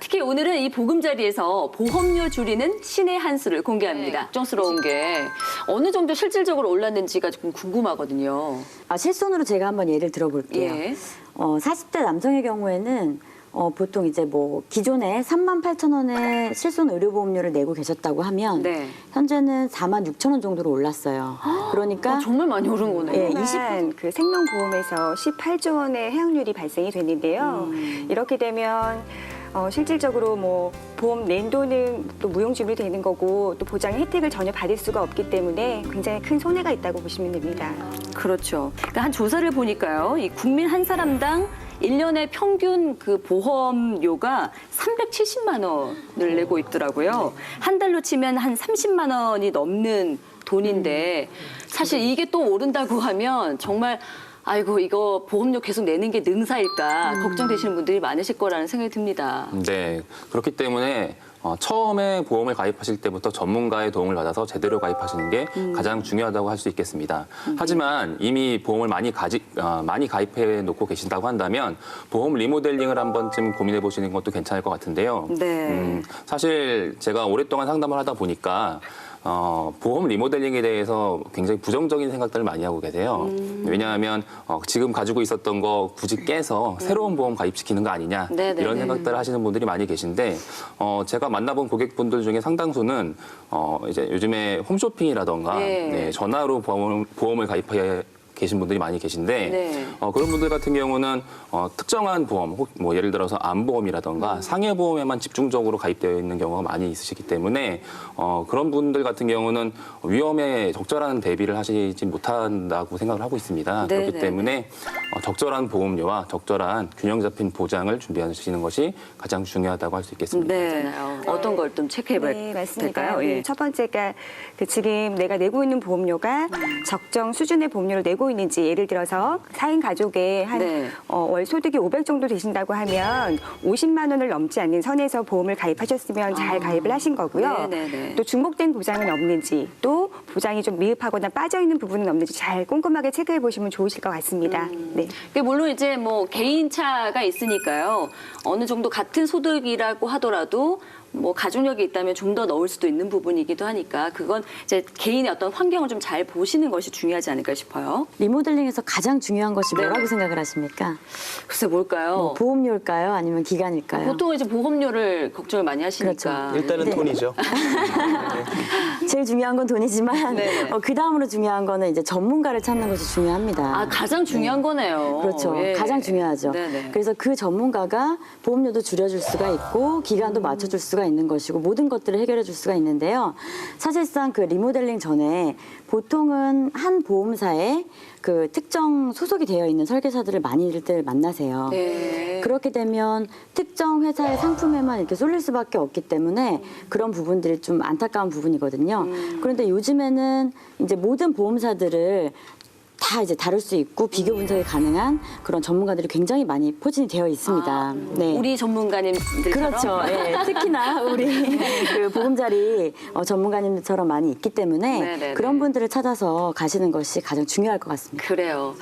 특히 오늘은 이 보금자리에서 보험료 줄이는 신의 한 수를 공개합니다. 걱정스러운 게 어느 정도 실질적으로 올랐는지가 조금 궁금하거든요. 실손으로 제가 한번 예를 들어볼게요. 예. 40대 남성의 경우에는 보통 이제 뭐 기존에 38,000원의 실손 의료보험료를 내고 계셨다고 하면 네. 현재는 46,000원 정도로 올랐어요. 그러니까 정말 많이 오른 거네요. 예, 20% 그 생명보험에서 18조 원의 해약률이 발생이 됐는데요. 이렇게 되면 실질적으로 뭐 보험 낸 돈은 또 무용지물이 되는 거고 또 보장 혜택을 전혀 받을 수가 없기 때문에 굉장히 큰 손해가 있다고 보시면 됩니다. 그렇죠. 그러니까 한 조사를 보니까요. 이 국민 한 사람당 1년에 평균 그 보험료가 370만 원을 내고 있더라고요. 한 달로 치면 한 30만 원이 넘는 돈인데 사실 이게 또 오른다고 하면 정말 아이고 이거 보험료 계속 내는 게 능사일까 걱정되시는 분들이 많으실 거라는 생각이 듭니다. 네, 그렇기 때문에 처음에 보험을 가입하실 때부터 전문가의 도움을 받아서 제대로 가입하시는 게 가장 중요하다고 할 수 있겠습니다. 하지만 이미 보험을 많이 가입해 놓고 계신다고 한다면 보험 리모델링을 한 번쯤 고민해 보시는 것도 괜찮을 것 같은데요. 네. 사실 제가 오랫동안 상담을 하다 보니까 보험 리모델링에 대해서 굉장히 부정적인 생각들을 많이 하고 계세요. 왜냐하면 지금 가지고 있었던 거 굳이 깨서 새로운 보험 가입시키는 거 아니냐 네네네. 이런 생각들을 하시는 분들이 많이 계신데 제가 만나본 고객분들 중에 상당수는 이제 요즘에 홈쇼핑이라던가 네. 전화로 보험을 가입해 계신 분들이 많이 계신데 네. 그런 분들 같은 경우는 특정한 보험, 뭐 예를 들어서 암보험이라던가 상해보험에만 집중적으로 가입되어 있는 경우가 많이 있으시기 때문에 그런 분들 같은 경우는 위험에 적절한 대비를 하시지 못한다고 생각을 하고 있습니다. 네, 그렇기 네. 때문에 적절한 보험료와 적절한 균형 잡힌 보장을 준비하시는 것이 가장 중요하다고 할 수 있겠습니다. 네. 어떤 걸 좀 체크해 봐야 네, 맞습니다. 될까요? 예. 첫 번째가 지금 내가 내고 있는 보험료가 적정 수준의 보험료를 내고 있는지 예를 들어서 4인 가족의 한 네. 월 소득이 500 정도 되신다고 하면 50만 원을 넘지 않는 선에서 보험을 가입하셨으면 잘 가입을 하신 거고요. 네네네. 또 중복된 보장은 없는지 또 보장이 좀 미흡하거나 빠져있는 부분은 없는지 잘 꼼꼼하게 체크해 보시면 좋으실 것 같습니다. 네. 물론 이제 뭐 개인차가 있으니까요. 어느 정도 같은 소득이라고 하더라도 뭐 가족력이 있다면 좀 더 넣을 수도 있는 부분이기도 하니까 그건 이제 개인의 어떤 환경을 좀 잘 보시는 것이 중요하지 않을까 싶어요. 리모델링에서 가장 중요한 것이 네. 뭐라고 생각을 하십니까? 글쎄 뭘까요? 뭐 보험료일까요? 아니면 기간일까요? 보통은 이제 보험료를 걱정을 많이 하시니까. 그렇죠. 일단은 네. 돈이죠. 제일 중요한 건 돈이지만 네. 그 다음으로 중요한 거는 이제 전문가를 찾는 것이 중요합니다. 가장 중요한 거네요. 그렇죠. 예. 가장 중요하죠. 네네. 그래서 그 전문가가 보험료도 줄여줄 수가 있고 기간도 맞춰줄 수가 있는 것이고 모든 것들을 해결해 줄 수가 있는데요. 사실상 그 리모델링 전에 보통은 한 보험사에 그 특정 소속이 되어 있는 설계사들을 많이들 만나세요. 네. 그렇게 되면 특정 회사의 상품에만 이렇게 쏠릴 수밖에 없기 때문에 그런 부분들이 좀 안타까운 부분이거든요. 그런데 요즘에는 이제 모든 보험사들을 다 이제 다룰 수 있고 비교 분석이 가능한 그런 전문가들이 굉장히 많이 포진이 되어 있습니다. 네. 우리 전문가님들처럼. 그렇죠. 예, 특히나 우리 그 보금자리 전문가님들처럼 많이 있기 때문에 네네네. 그런 분들을 찾아서 가시는 것이 가장 중요할 것 같습니다. 그래요.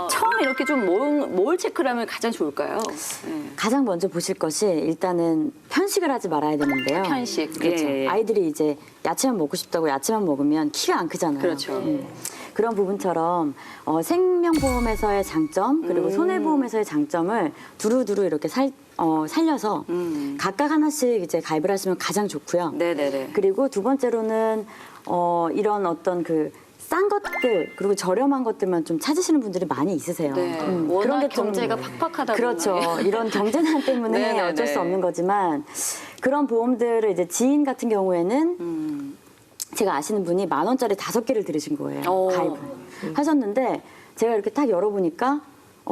처음 이렇게 좀 뭘 체크를 하면 가장 좋을까요? 네. 가장 먼저 보실 것이 일단은 편식을 하지 말아야 되는데요. 편식. 그렇죠. 예. 아이들이 이제 야채만 먹고 싶다고 야채만 먹으면 키가 안 크잖아요. 그렇죠. 그런 부분처럼 생명보험에서의 장점 그리고 손해보험에서의 장점을 두루두루 이렇게 살려서 각각 하나씩 이제 가입을 하시면 가장 좋고요. 네네네. 그리고 두 번째로는 이런 어떤 그 싼 것들 그리고 저렴한 것들만 좀 찾으시는 분들이 많이 있으세요. 네. 그런 워낙 게 좀 경제가 팍팍하다 그렇죠. 보니. 이런 경제난 때문에 네네네. 어쩔 수 없는 거지만 그런 보험들을 이제 지인 같은 경우에는 제가 아시는 분이 10,000원짜리 5개를 들으신 거예요. 오. 가입을 하셨는데 제가 이렇게 딱 열어보니까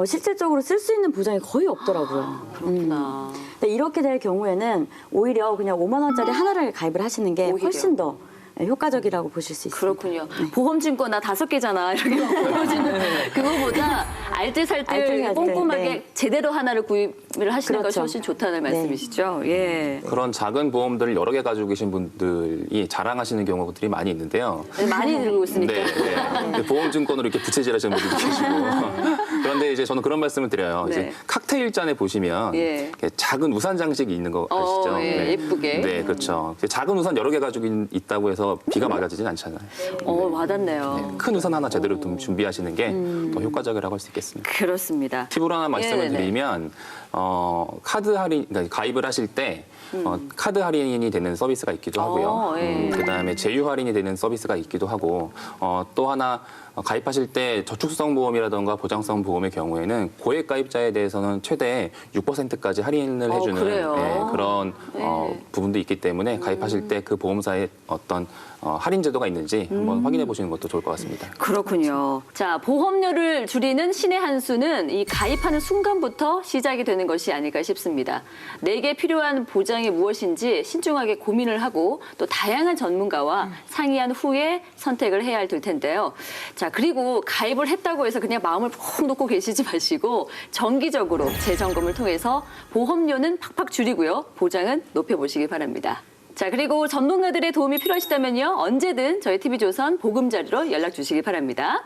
실질적으로 쓸 수 있는 보장이 거의 없더라고요. 그렇구나. 근데 이렇게 될 경우에는 오히려 그냥 50,000원짜리 하나를 가입을 하시는 게 오히려. 훨씬 더 효과적이라고 보실 수 있습니다. 그렇군요. 보험증권 나 5개잖아. 이렇게 보여주는 그거보다 알뜰살뜰 알뜰살뜰, 꼼꼼하게 네. 제대로 하나를 구입을 하시는 것이 그렇죠. 훨씬 좋다는 네. 말씀이시죠? 예. 그런 작은 보험들을 여러 개 가지고 계신 분들이 자랑하시는 경우들이 많이 있는데요. 많이 들고 있으니까. 네, 네. 보험증권으로 이렇게 부채질하시는 분들도 계시고 그런데 이제 저는 그런 말씀을 드려요. 네. 이제 칵테일 잔에 보시면 예. 이렇게 작은 우산 장식이 있는 거 아시죠? 예, 예쁘게. 네, 그렇죠. 작은 우산 여러 개 가지고 있다고 해서 비가 맞아지진 않잖아요. 와닿네요. 큰 우산 하나 제대로 좀 준비하시는 게 더 효과적이라고 할 수 있겠습니다. 그렇습니다. 팁으로 하나 말씀을 네네. 드리면 카드 할인, 그러니까 가입을 하실 때 카드 할인이 되는 서비스가 있기도 하고요. 예. 그다음에 제휴 할인이 되는 서비스가 있기도 하고 또 하나 가입하실 때 저축성 보험이라든가 보장성 보험의 경우에는 고액 가입자에 대해서는 최대 6%까지 할인을 해주는 그래요? 그런 부분도 있기 때문에 가입하실 때 그 보험사의 어떤 할인 제도가 있는지 한번 확인해 보시는 것도 좋을 것 같습니다. 그렇군요. 자, 보험료를 줄이는 신의 한 수는 이 가입하는 순간부터 시작이 되는 것이 아닐까 싶습니다. 내게 필요한 보장이 무엇인지 신중하게 고민을 하고 또 다양한 전문가와 상의한 후에 선택을 해야 할 텐데요. 자, 그리고 가입을 했다고 해서 그냥 마음을 푹 놓고 계시지 마시고 정기적으로 재점검을 통해서 보험료는 팍팍 줄이고요. 보장은 높여보시기 바랍니다. 자, 그리고 전문가들의 도움이 필요하시다면요. 언제든 저희 TV조선 보금자리로 연락 주시기 바랍니다.